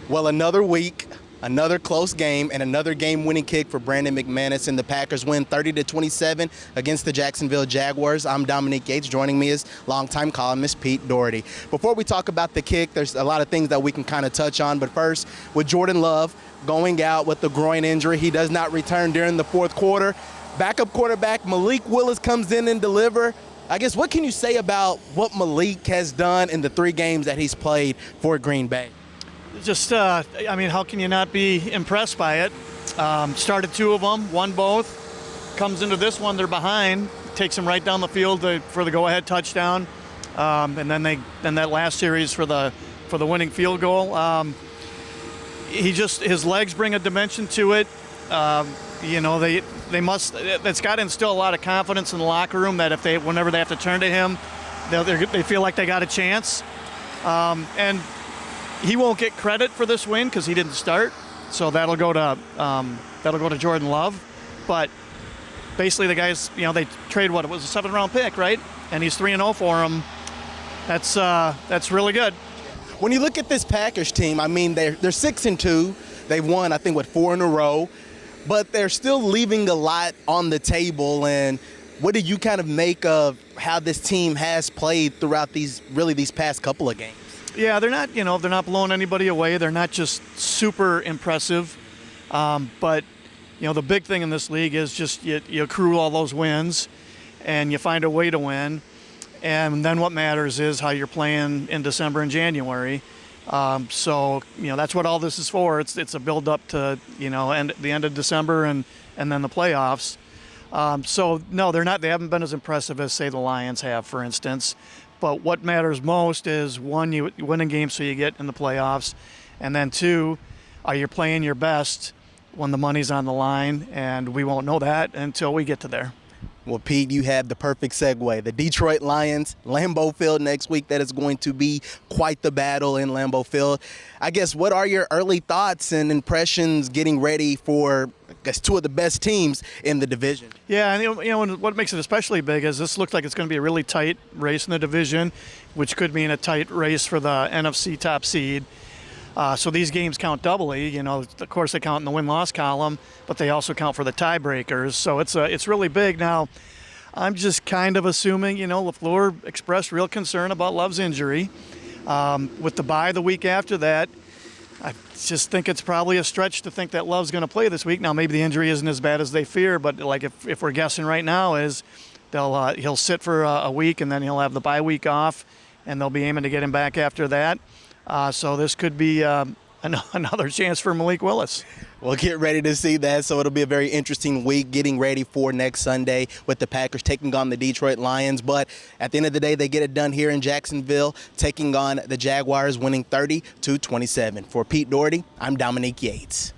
Well, another week, another close game, and another game-winning kick for Brandon McManus, and the Packers win 30-27 against the Jacksonville Jaguars. I'm Dominique Yates. Joining me is longtime columnist Pete Dougherty. Before we talk about the kick, there's a lot of things that we can kind of touch on, but first, with Jordan Love going out with the groin injury, he does not return during the fourth quarter. Backup quarterback Malik Willis comes in and delivers. I guess, what can you say about what Malik has done in the 3 games that he's played for Green Bay? Just, how can you not be impressed by it? Started 2 of them, won both. Comes into this one, they're behind. Takes him right down the field for the go-ahead touchdown, and then that last series for the winning field goal. His legs bring a dimension to it. It's got to instill a lot of confidence in the locker room that whenever they have to turn to him, they feel like they got a chance. And he won't get credit for this win because he didn't start, so that'll go to Jordan Love. But basically, the guys, they trade it was a 7th-round pick, right? And he's 3-0 for him. That's really good. When you look at this Packers team, they're 6-2. They've won, I think, 4 in a row, but they're still leaving a lot on the table. And what do you kind of make of how this team has played throughout these past couple of games? Yeah, they're not blowing anybody away. They're not just super impressive. But, the big thing in this league is just you accrue all those wins and you find a way to win. And then what matters is how you're playing in December and January. So that's what all this is for. It's a build up to, the end of December and then the playoffs. So, no, they haven't been as impressive as, say, the Lions have, for instance. But what matters most is, 1, you win a game so you get in the playoffs, and then 2, are you playing your best when the money's on the line? And we won't know that until we get to there. Well, Pete, you have the perfect segue. The Detroit Lions, Lambeau Field next week. That is going to be quite the battle in Lambeau Field. I guess, what are your early thoughts and impressions getting ready for, 2 of the best teams in the division? Yeah, and what makes it especially big is this looks like it's going to be a really tight race in the division, which could mean a tight race for the NFC top seed. So these games count doubly. Of course, they count in the win-loss column, but they also count for the tiebreakers. So it's really big. Now, I'm just kind of assuming, LaFleur expressed real concern about Love's injury. With the bye the week after that, I just think it's probably a stretch to think that Love's going to play this week. Now, maybe the injury isn't as bad as they fear, but if we're guessing right now, is he'll sit for a week and then he'll have the bye week off, and they'll be aiming to get him back after that. So this could be another chance for Malik Willis. We'll get ready to see that. So it'll be a very interesting week getting ready for next Sunday with the Packers taking on the Detroit Lions. But at the end of the day, they get it done here in Jacksonville, taking on the Jaguars, winning 30-27. For Pete Dougherty, I'm Dominique Yates.